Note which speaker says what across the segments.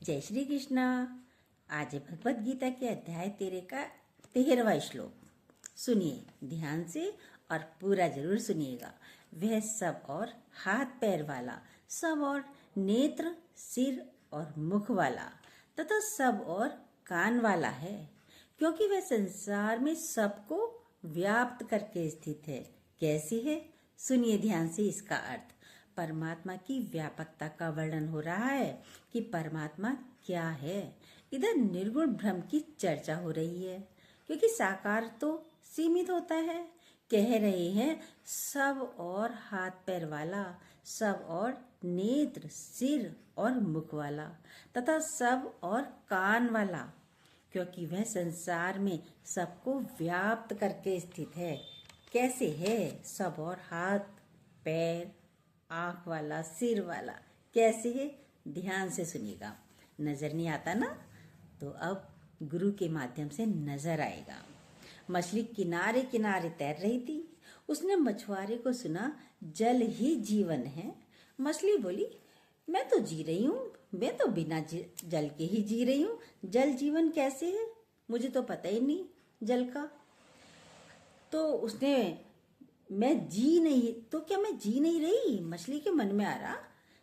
Speaker 1: जय श्री कृष्णा। आज है भगवत गीता के अध्याय 13 का 13वां श्लोक। सुनिए ध्यान से और पूरा जरूर सुनिएगा। वह सब और हाथ पैर वाला, सब और नेत्र, सिर और मुख वाला तथा सब और कान वाला है, क्योंकि वह संसार में सबको व्याप्त करके स्थित है। कैसे है? सुनिए ध्यान से इसका अर्थ। परमात्मा की व्यापकता का वर्णन हो रहा है कि परमात्मा क्या है। इधर निर्गुण ब्रह्म की चर्चा हो रही है, क्योंकि साकार तो सीमित होता है। कह रहे हैं सब और हाथ पैर वाला, सब और नेत्र, सिर और मुख वाला तथा सब और कान वाला, क्योंकि वह संसार में सबको व्याप्त करके स्थित है। कैसे है? सब और हाथ पैर, आँख वाला, सिर वाला। कैसे है? ध्यान से सुनिएगा। नजर नहीं आता ना, तो अब गुरु के माध्यम से नजर आएगा। मछली किनारे किनारे तैर रही थी। उसने मछुआरे को सुना, जल ही जीवन है। मछली बोली, मैं तो जी रही हूँ, मैं तो बिना जल के ही जी रही हूँ। जल जीवन कैसे है? मुझे तो पता ही नहीं जल का। तो उसने मैं जी नहीं, तो क्या मैं जी नहीं रही? मछली के मन में आ रहा,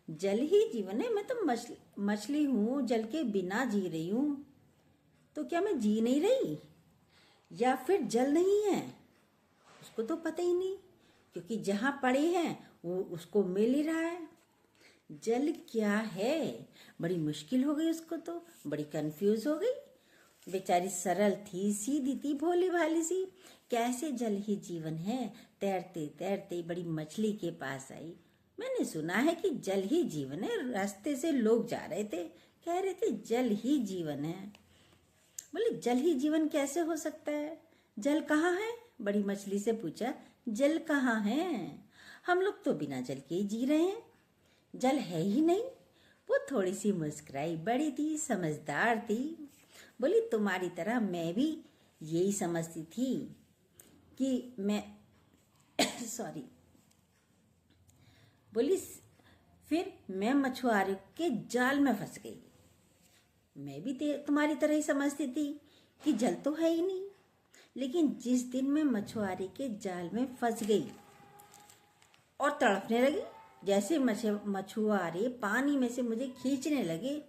Speaker 1: जल ही जीवन है, मैं तो मछली हूँ, जल के बिना जी रही हूँ। तो क्या मैं जी नहीं रही, या फिर जल नहीं है? उसको तो पता ही नहीं, क्योंकि जहाँ पड़े हैं वो उसको मिल ही रहा है। जल क्या है? बड़ी मुश्किल हो गई उसको, तो बड़ी कंफ्यूज हो गई। बेचारी सरल थी, सीधी थी, भोली भाली सी। कैसे जल ही जीवन है? तैरते तैरते बड़ी मछली के पास आई। मैंने सुना है कि जल ही जीवन है। रास्ते से लोग जा रहे थे, कह रहे थे जल ही जीवन है। बोले जल ही जीवन कैसे हो सकता है? जल कहाँ है? बड़ी मछली से पूछा, जल कहाँ है? हम लोग तो बिना जल के ही जी रहे हैं, जल है ही नहीं। वो थोड़ी सी मुस्कुराई, बड़ी थी, समझदार थी। बोली तुम्हारी तरह मैं भी यही समझती थी कि मैं सॉरी। बोली फिर मैं मछुआरे के जाल में फंस गई। मैं भी तुम्हारी तरह ही समझती थी कि जल तो है ही नहीं। लेकिन जिस दिन मैं मछुआरे के जाल में फंस गई और तड़पने लगी, जैसे मछुआरे पानी में से मुझे खींचने लगे,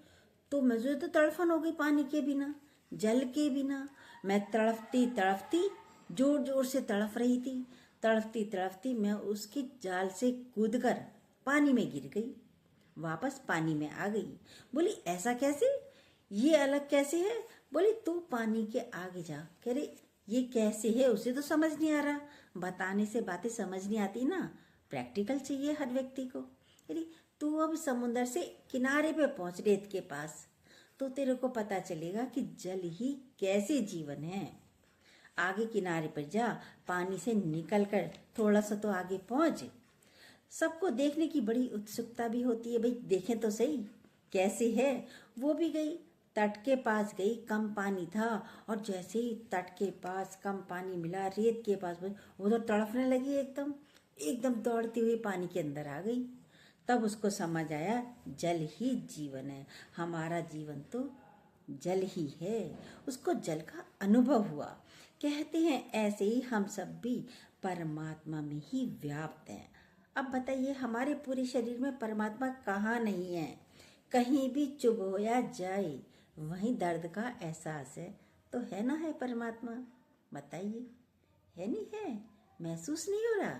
Speaker 1: तो मुझे तो तड़फन हो गई। पानी के बिना, जल के बिना मैं तड़पती तड़पती जोर जोर से तड़प रही थी। तड़पती तड़पती मैं उसके जाल से कूदकर पानी में गिर गई, वापस पानी में आ गई। बोली ऐसा कैसे? ये अलग कैसे है? बोली तू पानी के आगे जा। कह रही ये कैसे है? उसे तो समझ नहीं आ रहा। बताने से बातें समझ नहीं आती ना, प्रैक्टिकल चाहिए हर व्यक्ति को। अरे तू अब समुद्र से किनारे पे पहुंच, रेत के पास, तो तेरे को पता चलेगा कि जल ही कैसे जीवन है। आगे किनारे पर जा, पानी से निकलकर थोड़ा सा तो आगे पहुंच। सबको देखने की बड़ी उत्सुकता भी होती है, भाई देखें तो सही कैसे है। वो भी गई, तट के पास गई, कम पानी था, और जैसे ही तट के पास कम पानी मिला, रेत के पास, वो तो तड़पने लगी, एकदम एकदम दौड़ती हुई पानी के अंदर आ गई। तब उसको समझ आया जल ही जीवन है, हमारा जीवन तो जल ही है। उसको जल का अनुभव हुआ। कहते हैं ऐसे ही हम सब भी परमात्मा में ही व्याप्त हैं। अब बताइए हमारे पूरे शरीर में परमात्मा कहाँ नहीं है? कहीं भी चुभोया जाए वहीं दर्द का एहसास है, तो है ना है परमात्मा? बताइए, है नहीं है? महसूस नहीं हो रहा?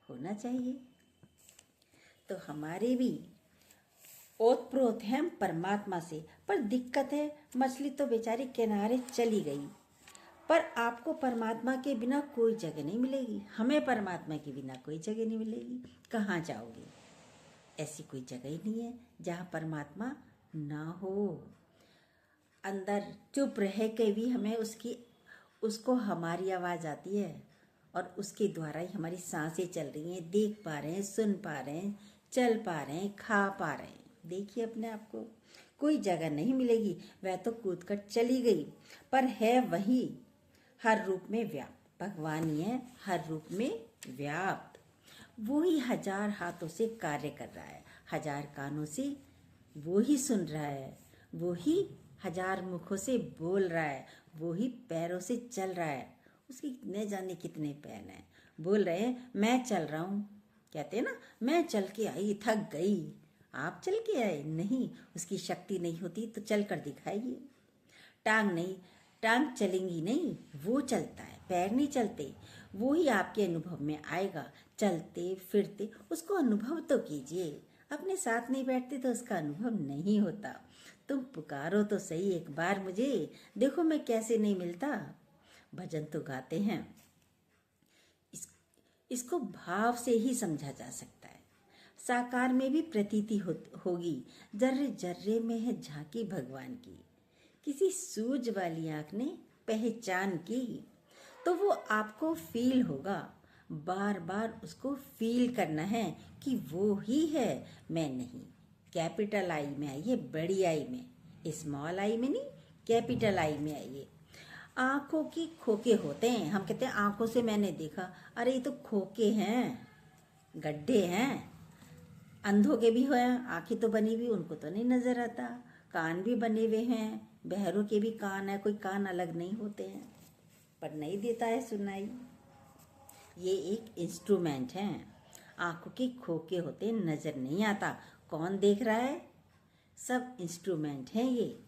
Speaker 1: होना चाहिए। तो हमारे भी ओतप्रोत हैं परमात्मा से, पर दिक्कत है मछली तो बेचारी किनारे चली गई। पर आपको परमात्मा के बिना कोई जगह नहीं मिलेगी, हमें परमात्मा के बिना कोई जगह नहीं मिलेगी। कहाँ जाओगे? ऐसी कोई जगह ही नहीं है जहाँ परमात्मा ना हो। अंदर चुप रह के भी हमें उसको हमारी आवाज़ आती है, और उसके द्वारा ही हमारी सांसें चल रही हैं, देख पा रहे हैं, सुन पा रहे हैं, चल पा रहे हैं, खा पा रहे हैं। देखिए अपने आप को, कोई जगह नहीं मिलेगी। वह तो कूद कर चली गई, पर है वही हर रूप में व्याप्त। भगवान ही है हर रूप में व्याप्त। वो ही हजार हाथों से कार्य कर रहा है, हजार कानों से वो ही सुन रहा है, वो ही हजार मुखों से बोल रहा है, वो ही पैरों से चल रहा है। उसके न जाने कितने पैर हैं। बोल रहे हैं मैं चल रहा हूँ, कहते हैं ना मैं चल के आई थक गई। आप चल के आए? नहीं, उसकी शक्ति नहीं होती तो चल कर दिखाइए। टांग नहीं, टांग चलेंगी नहीं, वो चलता है, पैर नहीं चलते। वो ही आपके अनुभव में आएगा, चलते फिरते उसको अनुभव तो कीजिए। अपने साथ नहीं बैठते तो उसका अनुभव नहीं होता। तुम पुकारो तो सही एक बार मुझे, देखो मैं कैसे नहीं मिलता। भजन तो गाते हैं, इसको भाव से ही समझा जा सकता है। साकार में भी प्रतीति होगी, जर्रे जर्रे में है झांकी भगवान की। किसी सूझ वाली आंख ने पहचान की तो वो आपको फील होगा। बार बार उसको फील करना है कि वो ही है, मैं नहीं। कैपिटल आई में आइए, बड़ी आई में, स्मॉल आई में नहीं, कैपिटल आई में आइए। आंखों की खोके होते हैं, हम कहते हैं आंखों से मैंने देखा, अरे ये तो खोके हैं, गड्ढे हैं। अंधों के भी हैं, आंखें तो बनी हुई, उनको तो नहीं नजर आता। कान भी बने हुए हैं, बहरों के भी कान है, कोई कान अलग नहीं होते हैं, पर नहीं देता है सुनाई। ये एक इंस्ट्रूमेंट है। आंखों के खोके होते हैं, नजर नहीं आता। कौन देख रहा है? सब इंस्ट्रूमेंट हैं। ये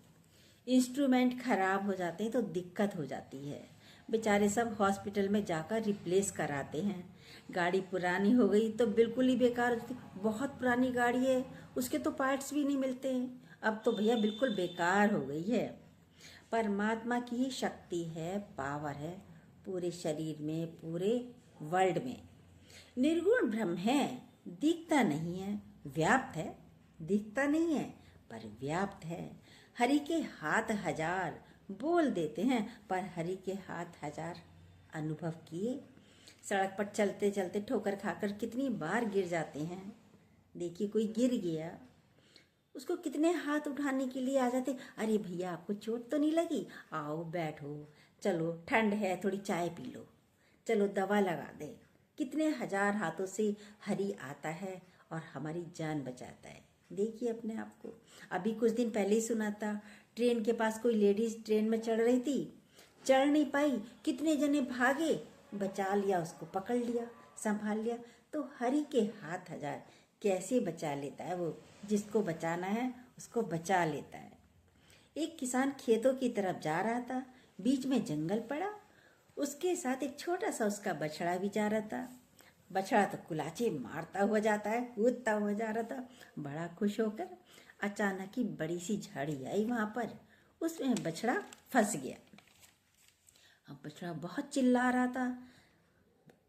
Speaker 1: इंस्ट्रूमेंट खराब हो जाते हैं तो दिक्कत हो जाती है। बेचारे सब हॉस्पिटल में जाकर रिप्लेस कराते हैं। गाड़ी पुरानी हो गई तो बिल्कुल ही बेकार होती। बहुत पुरानी गाड़ी है, उसके तो पार्ट्स भी नहीं मिलते हैं, अब तो भैया बिल्कुल बेकार हो गई है। परमात्मा की ही शक्ति है, पावर है पूरे शरीर में, पूरे वर्ल्ड में। निर्गुण ब्रह्म है, दिखता नहीं है, व्याप्त है। दिखता नहीं है पर व्याप्त है। हरि के हाथ हजार, बोल देते हैं पर हरि के हाथ हजार अनुभव किए। सड़क पर चलते चलते ठोकर खाकर कितनी बार गिर जाते हैं। देखिए कोई गिर गया, उसको कितने हाथ उठाने के लिए आ जाते, अरे भैया आपको चोट तो नहीं लगी, आओ बैठो, चलो ठंड है थोड़ी चाय पी लो, चलो दवा लगा दे। कितने हजार हाथों से हरि आता है और हमारी जान बचाता है। देखिए अपने आप को। अभी कुछ दिन पहले ही सुना था, ट्रेन के पास कोई लेडीज ट्रेन में चढ़ रही थी, चढ़ नहीं पाई, कितने जने भागे, बचा लिया, उसको पकड़ लिया, संभाल लिया। तो हरि के हाथ हजार, कैसे बचा लेता है वो, जिसको बचाना है उसको बचा लेता है। एक किसान खेतों की तरफ जा रहा था, बीच में जंगल पड़ा, उसके साथ एक छोटा सा उसका बछड़ा भी जा रहा था। बछड़ा तो कुलाचे मारता हुआ जाता है, कूदता हुआ जा रहा था बड़ा खुश होकर। अचानक ही बड़ी सी झाड़ी आई वहां पर, उसमें बछड़ा फंस गया। अब बछड़ा बहुत चिल्ला रहा था,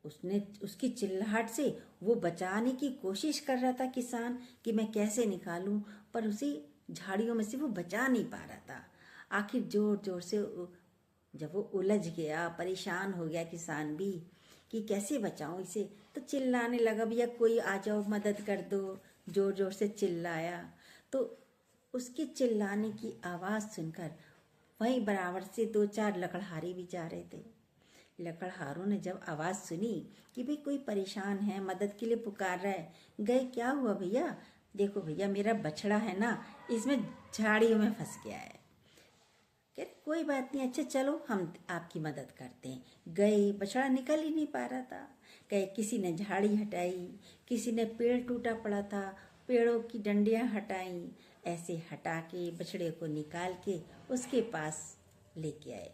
Speaker 1: उसने उसकी चिल्लाहट से वो बचाने की कोशिश कर रहा था किसान कि मैं कैसे निकालूं, पर उसी झाड़ियों में से वो बचा नहीं पा रहा था। आखिर जोर जोर से जब वो उलझ गया, परेशान हो गया किसान भी कि कैसे बचाऊं इसे, तो चिल्लाने लगा, भैया कोई आ जाओ मदद कर दो। जोर जोर से चिल्लाया तो उसके चिल्लाने की आवाज़ सुनकर वहीं बराबर से दो चार लकड़हारे भी जा रहे थे। लकड़हारों ने जब आवाज़ सुनी कि भाई कोई परेशान है, मदद के लिए पुकार रहा है, गए, क्या हुआ भैया? देखो भैया मेरा बछड़ा है ना, इसमें झाड़ियों में फंस गया है। कह रहे कोई बात नहीं, अच्छा चलो हम आपकी मदद करते हैं। गए, बछड़ा निकल ही नहीं पा रहा था। कहे किसी ने झाड़ी हटाई, किसी ने पेड़ टूटा पड़ा था, पेड़ों की डंडियां हटाई, ऐसे हटा के बछड़े को निकाल के उसके पास लेके आए।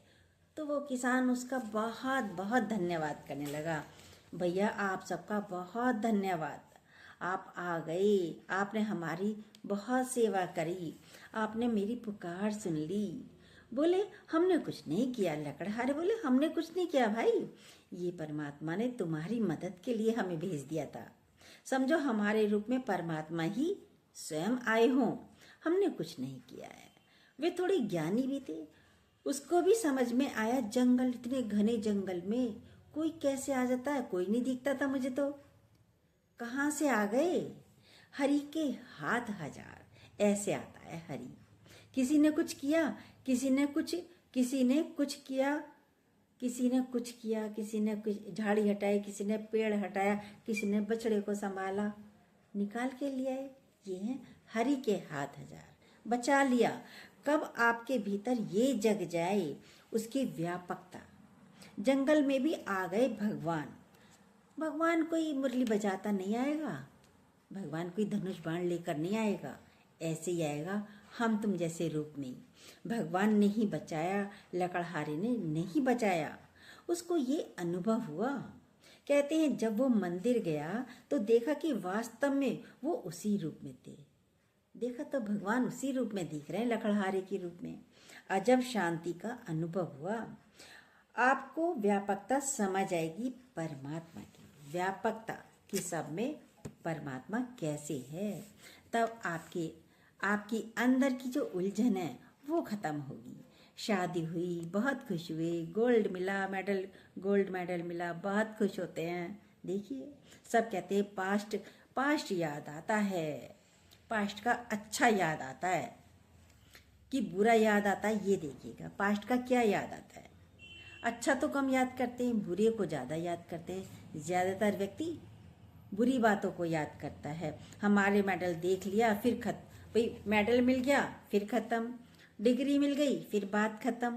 Speaker 1: तो वो किसान उसका बहुत बहुत धन्यवाद करने लगा, भैया आप सबका बहुत धन्यवाद, आप आ गए, आपने हमारी बहुत सेवा करी, आपने मेरी पुकार सुन ली। बोले हमने कुछ नहीं किया। लकड़हारे बोले हमने कुछ नहीं किया भाई, ये परमात्मा ने तुम्हारी मदद के लिए हमें भेज दिया था। समझो हमारे रूप में परमात्मा ही स्वयं आए हों, हमने कुछ नहीं किया है। वे थोड़े ज्ञानी भी थे, उसको भी समझ में आया जंगल, इतने घने जंगल में कोई कैसे आ जाता है, कोई नहीं दिखता था मुझे, तो कहाँ से आ गए? हरि के हाथ हजार, ऐसे आता है हरि। किसी ने कुछ किया, किसी ने कुछ किया, किसी ने कुछ किया, किसी ने कुछ झाड़ी हटाई, किसी ने पेड़ हटाया, किसी ने बछड़े को संभाला, निकाल के ले आए। ये है हरि के हाथ हजार। बचा लिया। कब आपके भीतर ये जग जाए उसकी व्यापकता। जंगल में भी आ गए भगवान। भगवान कोई मुरली बजाता नहीं आएगा, भगवान कोई धनुष बाण लेकर नहीं आएगा, ऐसे ही आएगा हम तुम जैसे रूप में। भगवान ने ही बचाया, लकड़हारे ने नहीं बचाया। उसको ये अनुभव हुआ। कहते हैं जब वो मंदिर गया तो देखा कि वास्तव में वो उसी रूप में थे। देखा तो भगवान उसी रूप में दिख रहे हैं, लकड़हारे के रूप में। अजब शांति का अनुभव हुआ। आपको व्यापकता समझ आएगी परमात्मा की, व्यापकता कि सब में परमात्मा कैसे है। तब आपकी अंदर की जो उलझन है वो खत्म होगी। शादी हुई, बहुत खुश हुए, गोल्ड मेडल मिला, बहुत खुश होते हैं। देखिए सब कहते हैं पास्ट याद आता है, पास्ट का अच्छा याद आता है कि बुरा याद आता है। ये देखिएगा पास्ट का क्या याद आता है। अच्छा तो कम याद करते हैं, बुरे को ज़्यादा याद करते हैं। ज़्यादातर व्यक्ति बुरी बातों को याद करता है। हमारे मेडल देख लिया फिर भाई मेडल मिल गया फिर ख़त्म, डिग्री मिल गई फिर बात ख़त्म,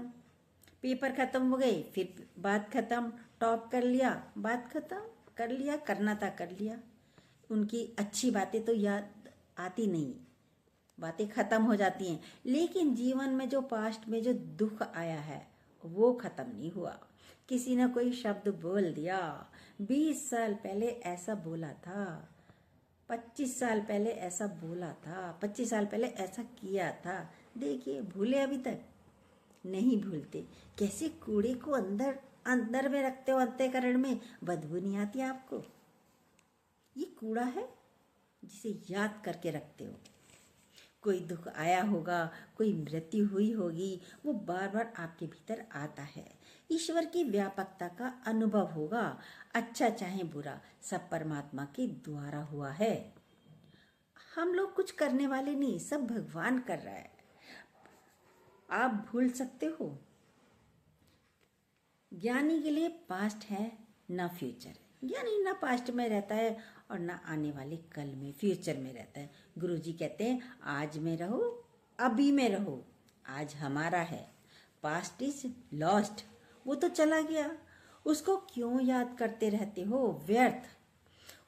Speaker 1: पेपर ख़त्म हो गए फिर बात ख़त्म, टॉप कर लिया बात ख़त्म, कर लिया, करना था कर लिया। उनकी अच्छी बातें तो याद आती नहीं, बातें ख़त्म हो जाती हैं। लेकिन जीवन में जो पास्ट में जो दुख आया है वो ख़त्म नहीं हुआ। किसी ने कोई शब्द बोल दिया, 20 साल पहले ऐसा बोला था, 25 साल पहले ऐसा बोला था, 25 साल पहले ऐसा किया था। देखिए भूले अभी तक नहीं भूलते। कैसे कूड़े को अंदर में रखते हो, अंतःकरण में, बदबू नहीं आती आपको। ये कूड़ा है जिसे याद करके रखते हो। कोई दुख आया होगा, कोई मृत्यु हुई होगी, वो बार बार आपके भीतर आता है। ईश्वर की व्यापकता का अनुभव होगा। अच्छा चाहे बुरा, सब परमात्मा के द्वारा हुआ है। हम लोग कुछ करने वाले नहीं, सब भगवान कर रहा है। आप भूल सकते हो। ज्ञानी के लिए पास्ट है ना फ्यूचर। ज्ञानी ना पास्ट में रहता है और ना आने वाले कल में, फ्यूचर में रहता है। गुरुजी कहते हैं आज में रहो, अभी में रहो। आज हमारा है, पास्ट इज लॉस्ट, वो तो चला गया। उसको क्यों याद करते रहते हो, व्यर्थ।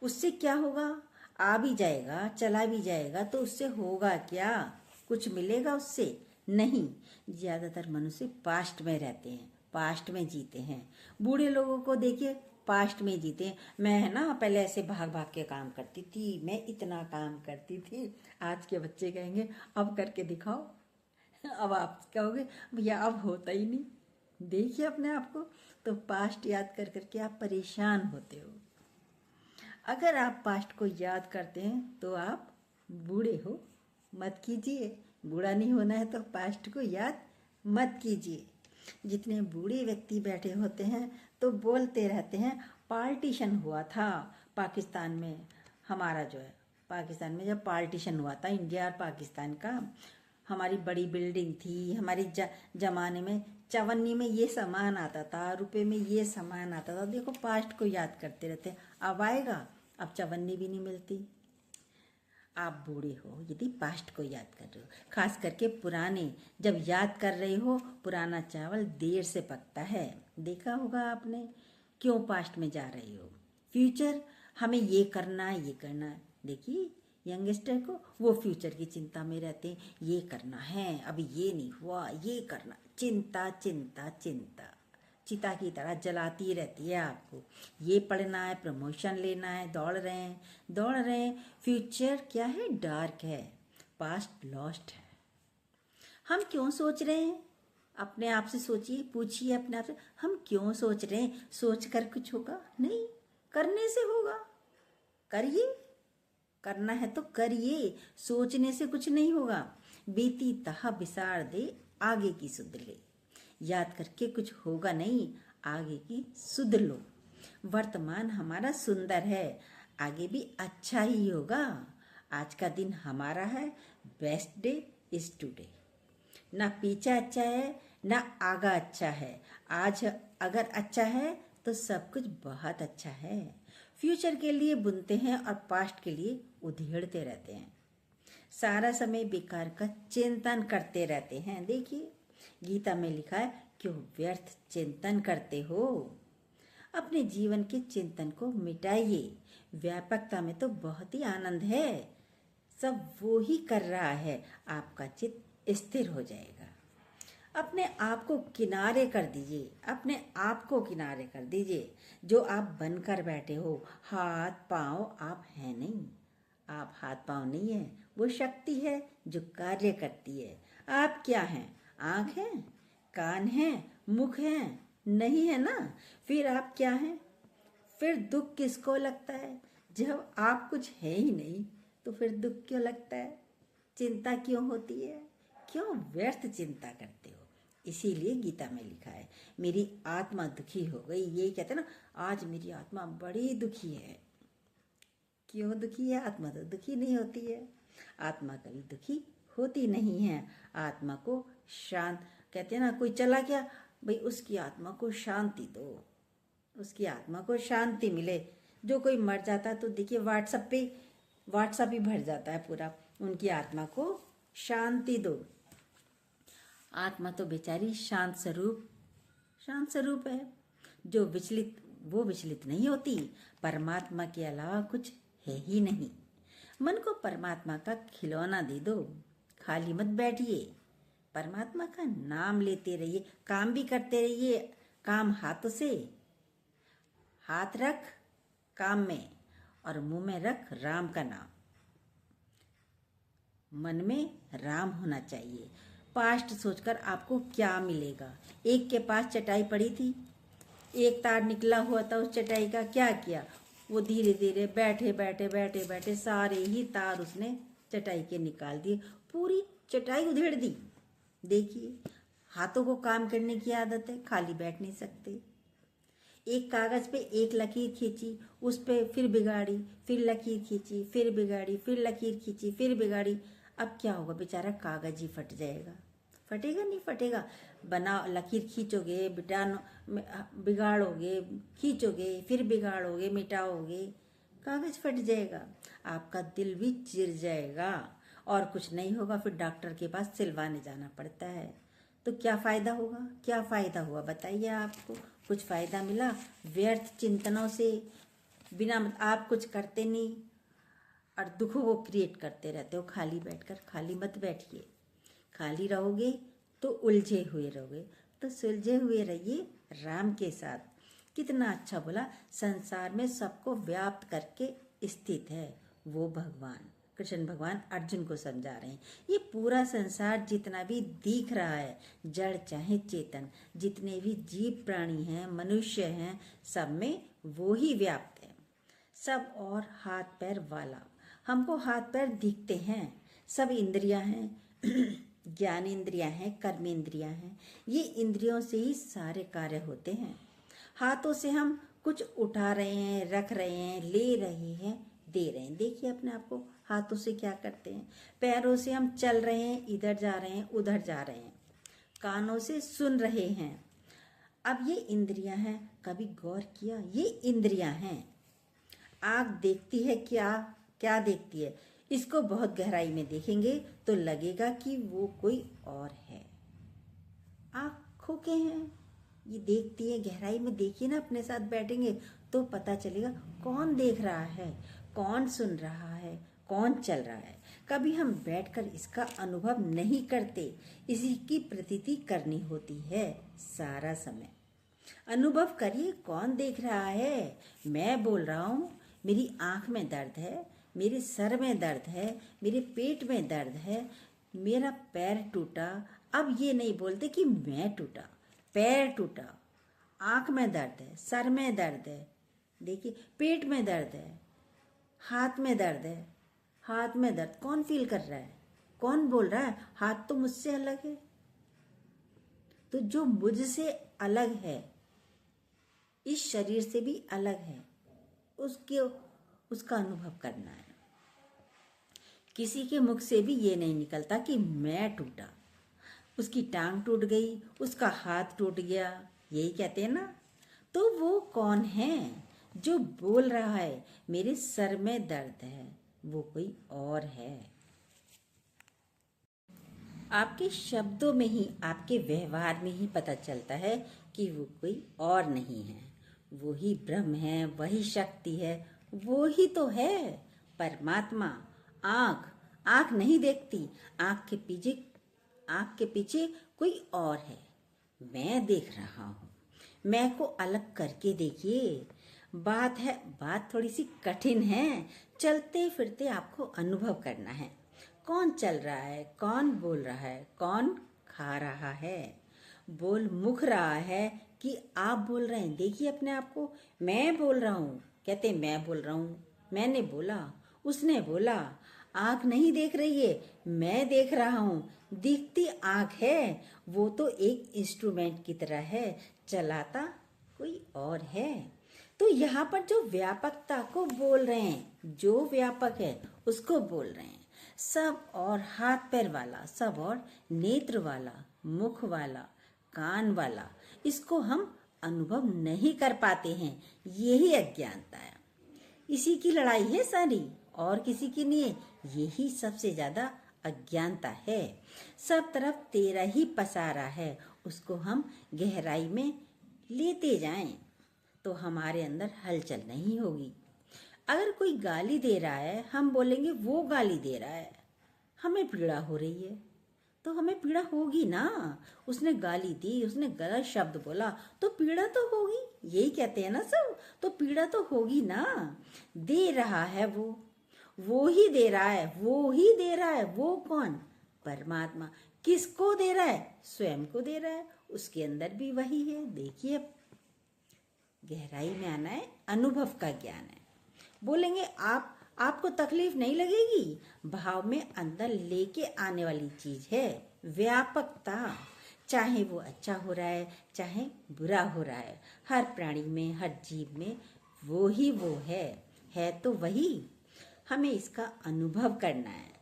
Speaker 1: उससे क्या होगा, आ भी जाएगा चला भी जाएगा तो उससे होगा क्या, कुछ मिलेगा उससे? नहीं। ज़्यादातर मनुष्य पास्ट में रहते हैं, पास्ट में जीते हैं। बूढ़े लोगों को देखिए पास्ट में जीते हैं। मैं है ना पहले ऐसे भाग भाग के काम करती थी, मैं इतना काम करती थी। आज के बच्चे कहेंगे अब करके दिखाओ। अब आप कहोगे भैया अब होता ही नहीं। देखिए अपने आप को, तो पास्ट याद कर करके आप परेशान होते हो। अगर आप पास्ट को याद करते हैं तो आप बूढ़े हो, मत कीजिए। बूढ़ा नहीं होना है तो पास्ट को याद मत कीजिए। जितने बूढ़े व्यक्ति बैठे होते हैं तो बोलते रहते हैं पार्टीशन हुआ था पाकिस्तान में। हमारा जो है पाकिस्तान में जब पार्टीशन हुआ था इंडिया और पाकिस्तान का, हमारी बड़ी बिल्डिंग थी। हमारी जमाने में चवन्नी में ये सामान आता था, रुपए में ये सामान आता था। देखो पास्ट को याद करते रहते। अब आएगा, अब चवन्नी भी नहीं मिलती। आप बूढ़े हो यदि पास्ट को याद कर रहे हो, खास करके पुराने जब याद कर रहे हो। पुराना चावल देर से पकता है, देखा होगा आपने। क्यों पास्ट में जा रहे हो? फ्यूचर हमें ये करना है, ये करना है। देखिए यंगस्टर को वो फ्यूचर की चिंता में रहते हैं, ये करना है, अभी ये नहीं हुआ, ये करना, चिंता चिंता चिंता चिता की तरह जलाती रहती है आपको। ये पढ़ना है, प्रमोशन लेना है, दौड़ रहे हैं। फ्यूचर क्या है, डार्क है, पास्ट लॉस्ट है। हम क्यों सोच रहे हैं? अपने आप से सोचिए, पूछिए अपने आप से, हम क्यों सोच रहे हैं? सोच कर कुछ होगा नहीं, करने से होगा। करिए, करना है तो करिए, सोचने से कुछ नहीं होगा। बीती तह बिसार दे, आगे की सुध ले। याद करके कुछ होगा नहीं, आगे की सुध लो। वर्तमान हमारा सुंदर है, आगे भी अच्छा ही होगा। आज का दिन हमारा है, बेस्ट डे इज टुडे। ना पीछे अच्छा है ना आगा अच्छा है। आज अगर अच्छा है तो सब कुछ बहुत अच्छा है। फ्यूचर के लिए बुनते हैं और पास्ट के लिए उधेड़ते रहते हैं। सारा समय बेकार का चिंतन करते रहते हैं। देखिए गीता में लिखा है, क्यों व्यर्थ चिंतन करते हो। अपने जीवन के चिंतन को मिटाइए। व्यापकता में तो बहुत ही आनंद है, सब वो ही कर रहा है, आपका चित्त स्थिर हो जाएगा। अपने आप को किनारे कर दीजिए, अपने आप को किनारे कर दीजिए। जो आप बनकर बैठे हो, हाथ पांव आप हैं नहीं, आप हाथ पांव नहीं है, वो शक्ति है जो कार्य करती है। आप क्या हैं? आँख हैं, कान हैं, मुख हैं? नहीं है ना, फिर आप क्या हैं? फिर दुख किसको लगता है? जब आप कुछ है ही नहीं तो फिर दुख क्यों लगता है? चिंता क्यों होती है? क्यों व्यर्थ चिंता करते हो? इसीलिए गीता में लिखा है, मेरी आत्मा दुखी हो गई। यही कहते हैं ना, आज मेरी आत्मा बड़ी दुखी है। क्यों दुखी है? आत्मा तो दुखी नहीं होती है, आत्मा कभी दुखी होती नहीं है। आत्मा को शांत, कहते हैं ना, कोई चला गया भाई, उसकी आत्मा को शांति दो, उसकी आत्मा को शांति मिले। जो कोई मर जाता है तो देखिए व्हाट्सएप ही भर जाता है पूरा, उनकी आत्मा को शांति दो। आत्मा तो बेचारी शांत स्वरूप है, जो विचलित नहीं होती। परमात्मा के अलावा कुछ है ही नहीं। मन को परमात्मा का खिलौना दे दो, खाली मत बैठिए। परमात्मा का नाम लेते रहिए, काम भी करते रहिए। काम हाथों से, हाथ रख काम में और मुंह में रख राम का नाम। मन में राम होना चाहिए। पास्ट सोचकर आपको क्या मिलेगा? एक के पास चटाई पड़ी थी, एक तार निकला हुआ था, उस चटाई का क्या किया? वो धीरे धीरे बैठे सारे ही तार उसने चटाई के निकाल दिए, पूरी चटाई उधेड़ दी। देखिए, हाथों को काम करने की आदत है, खाली बैठ नहीं सकते। एक कागज पे एक लकीर खींची, उस पे फिर बिगाड़ी, फिर लकीर खींची, फिर बिगाड़ी, फिर लकीर खींची, फिर बिगाड़ी। अब क्या होगा? बेचारा कागज ही फट जाएगा। फटेगा? नहीं फटेगा। बना लकीर खींचोगे, बिगाड़ोगे, खींचोगे, फिर बिगाड़ोगे, मिटाओगे, कागज फट जाएगा, आपका दिल भी चिर जाएगा और कुछ नहीं होगा। फिर डॉक्टर के पास सिलवाने जाना पड़ता है। तो क्या फायदा होगा? क्या फायदा हुआ बताइए? आपको कुछ फायदा मिला? व्यर्थ चिंतनों से बिना आप कुछ करते नहीं और दुखों को क्रिएट करते रहते हो। खाली बैठकर खाली मत बैठिए। खाली रहोगे तो उलझे हुए रहोगे, तो सुलझे हुए रहिए राम के साथ। कितना अच्छा बोला, संसार में सबको व्याप्त करके स्थित है वो भगवान। कृष्ण भगवान अर्जुन को समझा रहे हैं, ये पूरा संसार जितना भी दिख रहा है, जड़ चाहे चेतन, जितने भी जीव प्राणी हैं, मनुष्य हैं, सब में वो ही व्याप्त है। सब और हाथ पैर वाला, हमको हाथ पैर दिखते हैं, सब इंद्रियां हैं ज्ञान इंद्रियां हैं, कर्म इंद्रियां हैं। ये इंद्रियों से ही सारे कार्य होते हैं। हाथों से हम कुछ उठा रहे हैं, रख रहे हैं, ले रहे हैं, दे रहे हैं। देखिए अपने आप को, हाथों से क्या करते हैं। पैरों से हम चल रहे हैं, इधर जा रहे हैं, उधर जा रहे हैं। कानों से सुन रहे हैं। अब ये इंद्रियां हैं, कभी गौर किया? ये इंद्रियां हैं। आँख देखती है, क्या देखती है? इसको बहुत गहराई में देखेंगे तो लगेगा कि वो कोई और है। आँखों के हैं, ये देखती है। गहराई में देखिए ना, अपने साथ बैठेंगे तो पता चलेगा कौन देख रहा है, कौन सुन रहा है, कौन चल रहा है। कभी हम बैठकर इसका अनुभव नहीं करते, इसी की प्रतीति करनी होती है सारा समय। अनुभव करिए, कौन देख रहा है? मैं बोल रहा हूँ, मेरी आँख में दर्द है, मेरे सर में दर्द है, मेरे पेट में दर्द है, मेरा पैर टूटा। अब ये नहीं बोलते कि मैं टूटा, पैर टूटा, आँख में दर्द है, सर में दर्द है, देखिए पेट में दर्द है, हाथ में दर्द है। हाथ में दर्द कौन फील कर रहा है? कौन बोल रहा है? हाथ तो मुझसे अलग है। तो जो मुझसे अलग है, इस शरीर से भी अलग है, उसका अनुभव करना है। किसी के मुख से भी ये नहीं निकलता कि मैं टूटा, उसकी टांग टूट गई, उसका हाथ टूट गया, यही कहते हैं ना। तो वो कौन है जो बोल रहा है मेरे सर में दर्द है? वो कोई और है। आपके शब्दों में ही, आपके व्यवहार में ही पता चलता है कि वो कोई और नहीं है। वो ही ब्रह्म है, वही शक्ति है, वो ही तो है परमात्मा। आँख आँख नहीं देखती, आँख के पीछे कोई और है। मैं देख रहा हूँ। मैं को अलग करके देखिए। बात थोड़ी सी कठिन है। चलते फिरते आपको अनुभव करना है। कौन चल रहा है, कौन बोल रहा है, कौन खा रहा है, बोल मुख रहा है कि आप बोल रहे हैं। देखिए अपने आप को। मैं बोल रहा हूँ, कहते मैं बोल रहा हूँ, मैंने बोला, उसने बोला। आँख नहीं देख रही है, मैं देख रहा हूँ। दिखती आँख है, वो तो एक इंस्ट्रूमेंट की तरह है, चलाता कोई और है। तो यहाँ पर जो व्यापकता को बोल रहे हैं, जो व्यापक है उसको बोल रहे हैं। सब और हाथ पैर वाला, सब और नेत्र वाला, मुख वाला, कान वाला, इसको हम अनुभव नहीं कर पाते हैं। यही अज्ञानता है। इसी की लड़ाई है सारी, और किसी की नहीं है। यही सबसे ज्यादा अज्ञानता है। सब तरफ तेरा ही पसारा है, उसको हम गहराई में लेते जाएं तो हमारे अंदर हलचल नहीं होगी। अगर कोई गाली दे रहा है, हम बोलेंगे वो गाली दे रहा है, हमें पीड़ा हो रही है, तो हमें पीड़ा होगी ना। उसने गाली दी, उसने गलत शब्द बोला, तो पीड़ा तो होगी। यही कहते हैं ना सब, तो पीड़ा तो होगी ना। दे रहा है वो ही दे रहा है, वो ही दे रहा है। वो कौन? परमात्मा। किसको दे रहा है? स्वयं को दे रहा है। उसके अंदर भी वही है। देखिए, गहराई में आना है, अनुभव का ज्ञान है। बोलेंगे आपको तकलीफ नहीं लगेगी। भाव में अंदर लेके आने वाली चीज है व्यापकता। चाहे वो अच्छा हो रहा है, चाहे बुरा हो रहा है, हर प्राणी में, हर जीव में वो ही वो है तो वही। हमें इसका अनुभव करना है।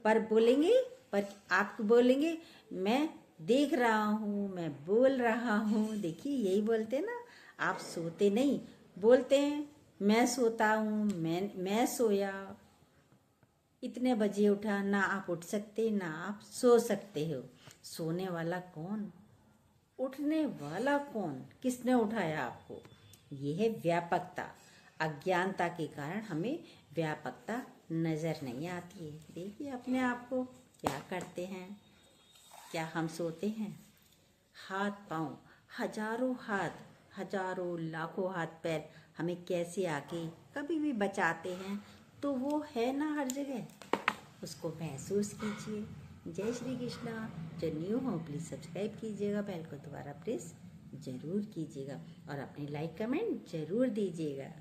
Speaker 1: पर आप बोलेंगे मैं देख रहा हूँ, मैं बोल रहा हूँ। देखिए, यही बोलते हैं ना, आप सोते नहीं, बोलते हैं मैं सोता हूँ, मैं सोया, इतने बजे उठा। ना आप उठ सकते, ना आप सो सकते हो। सोने वाला कौन? उठने वाला कौन? किसने उठाया आपको? ये है व्यापकता। अज्ञानता के कारण हमें व्यापकता नजर नहीं आती है। देखिए अपने आप को, क्या करते हैं? क्या हम सोते हैं? हाथ पांव, हजारों हाथ, हजारों लाखों हाथ पैर हमें कैसे आके कभी भी बचाते हैं। तो वो है ना हर जगह, उसको महसूस कीजिए। जय श्री कृष्णा। जो न्यू हो प्लीज़ सब्सक्राइब कीजिएगा, बेल को दोबारा प्रेस जरूर कीजिएगा और अपने लाइक कमेंट जरूर दीजिएगा।